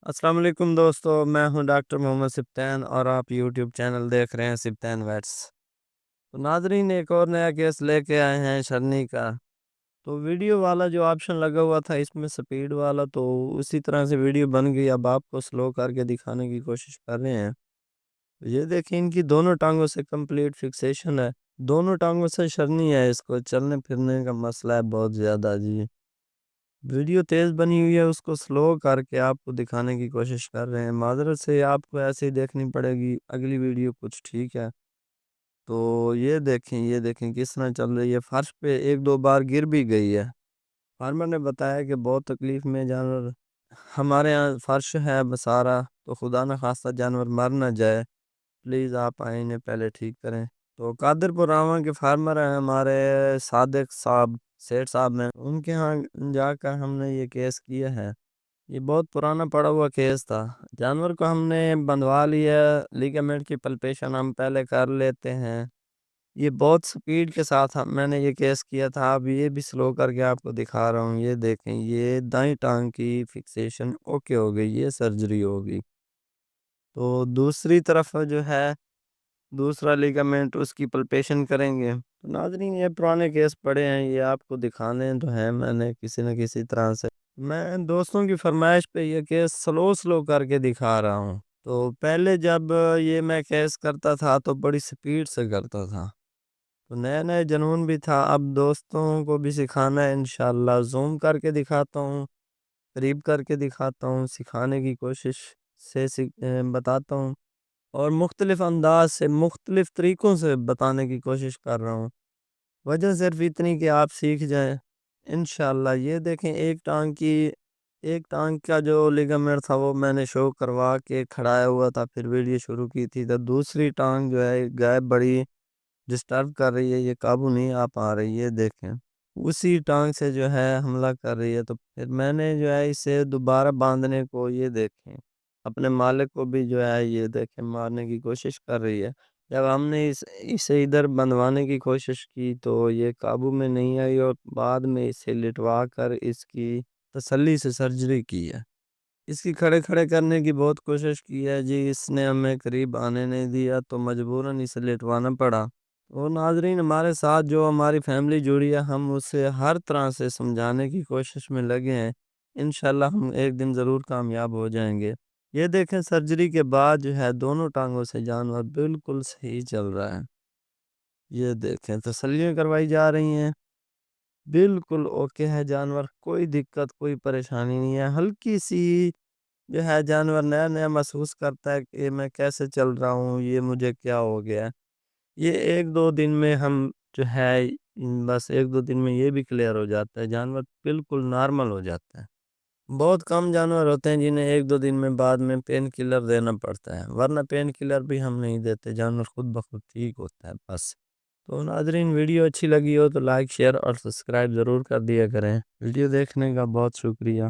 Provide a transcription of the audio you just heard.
السلام علیکم دوستو، میں ہوں ڈاکٹر محمد سبطین اور آپ یوٹیوب چینل دیکھ رہے ہیں سبطین ویٹس۔ تو ناظرین، ایک اور نیا کیس لے کے آئے ہیں شرنی کا۔ تو ویڈیو والا جو آپشن لگا ہوا تھا اس میں سپیڈ والا، تو اسی طرح سے ویڈیو بن گئی۔ اب آپ کو سلو کر کے دکھانے کی کوشش کر رہے ہیں۔ یہ دیکھیں، ان کی دونوں ٹانگوں سے کمپلیٹ فکسیشن ہے، دونوں ٹانگوں سے شرنی ہے، اس کو چلنے پھرنے کا مسئلہ ہے بہت زیادہ جی۔ ویڈیو تیز بنی ہوئی ہے، اس کو سلو کر کے آپ کو دکھانے کی کوشش کر رہے ہیں۔ معذرت سے آپ کو ایسے ہی دیکھنی پڑے گی، اگلی ویڈیو کچھ ٹھیک ہے۔ تو یہ دیکھیں کس طرح چل رہی ہے، فرش پہ ایک دو بار گر بھی گئی ہے۔ فارمر نے بتایا کہ بہت تکلیف میں جانور، ہمارے یہاں فرش ہے بسارا، تو خدا نہ خواستہ جانور مر نہ جائے، پلیز آپ آئیں انہیں پہلے ٹھیک کریں۔ تو قادر پور راواں کے فارمر ہیں ہمارے صادق صاحب، سیٹ صاحب ہیں، ان کے ہاں جا کر ہم نے یہ کیس کیا ہے۔ یہ بہت پرانا پڑا ہوا کیس تھا۔ جانور کو ہم نے بندھوا لیا، لیگامنٹ کی پلپیشن ہم پہلے کر لیتے ہیں۔ یہ بہت سپیڈ کے ساتھ میں نے یہ کیس کیا تھا۔ اب یہ بھی سلو کر کے آپ کو دکھا رہا ہوں۔ یہ دیکھیں، یہ دائیں ٹانگ کی فکسیشن اوکے ہو گئی، یہ سرجری ہوگی۔ تو دوسری طرف جو ہے دوسرا لیگامنٹ، اس کی پلپیشن کریں گے۔ تو ناظرین، یہ پرانے کیس پڑے ہیں، یہ آپ کو دکھانے تو ہیں، میں نے کسی نہ کسی طرح سے میں دوستوں کی فرمائش پہ یہ کیس سلو کر کے دکھا رہا ہوں۔ تو پہلے جب یہ میں کیس کرتا تھا تو بڑی سپیڈ سے کرتا تھا، تو نئے جنون بھی تھا۔ اب دوستوں کو بھی سکھانا ہے، انشاءاللہ زوم کر کے دکھاتا ہوں، قریب کر کے دکھاتا ہوں، سکھانے کی کوشش سے بتاتا ہوں، اور مختلف انداز سے مختلف طریقوں سے بتانے کی کوشش کر رہا ہوں۔ وجہ صرف اتنی کہ آپ سیکھ جائیں انشاءاللہ۔ یہ دیکھیں، ایک ٹانگ کا جو لیگامنٹ تھا وہ میں نے شو کروا کے کھڑایا ہوا تھا، پھر ویڈیو شروع کی تھی۔ تو دوسری ٹانگ جو ہے گائے بڑی ڈسٹرب کر رہی ہے، یہ قابو نہیں آ پا رہی ہے، دیکھیں اسی ٹانگ سے جو ہے حملہ کر رہی ہے۔ تو پھر میں نے جو ہے اسے دوبارہ باندھنے کو، یہ دیکھیں اپنے مالک کو بھی جو ہے یہ دیکھیں مارنے کی کوشش کر رہی ہے۔ جب ہم نے اسے ادھر بندھوانے کی کوشش کی تو یہ قابو میں نہیں آئی، اور بعد میں اسے لٹوا کر اس کی تسلی سے سرجری کی ہے۔ اس کی کھڑے کرنے کی بہت کوشش کی ہے جی، اس نے ہمیں قریب آنے نہیں دیا، تو مجبوراً اسے لٹوانا پڑا۔ اور ناظرین، ہمارے ساتھ جو ہماری فیملی جڑی ہے، ہم اسے ہر طرح سے سمجھانے کی کوشش میں لگے ہیں۔ انشاءاللہ ہم ایک دن ضرور کامیاب ہو جائیں گے۔ یہ دیکھیں، سرجری کے بعد جو ہے دونوں ٹانگوں سے جانور بالکل صحیح چل رہا ہے۔ یہ دیکھیں، تسلیاں کروائی جا رہی ہیں، بالکل اوکے ہے جانور، کوئی دقت کوئی پریشانی نہیں ہے۔ ہلکی سی جو ہے جانور نیا محسوس کرتا ہے کہ میں کیسے چل رہا ہوں، یہ مجھے کیا ہو گیا ہے۔ یہ ایک دو دن میں ہم جو ہے بس ایک دو دن میں یہ بھی کلیئر ہو جاتا ہے، جانور بالکل نارمل ہو جاتا ہے۔ بہت کم جانور ہوتے ہیں جنہیں ایک دو دن میں بعد میں پین کلر دینا پڑتا ہے، ورنہ پین کلر بھی ہم نہیں دیتے، جانور خود بخود ٹھیک ہوتا ہے بس۔ تو ناظرین، ویڈیو اچھی لگی ہو تو لائک، شیئر اور سبسکرائب ضرور کر دیا کریں۔ ویڈیو دیکھنے کا بہت شکریہ۔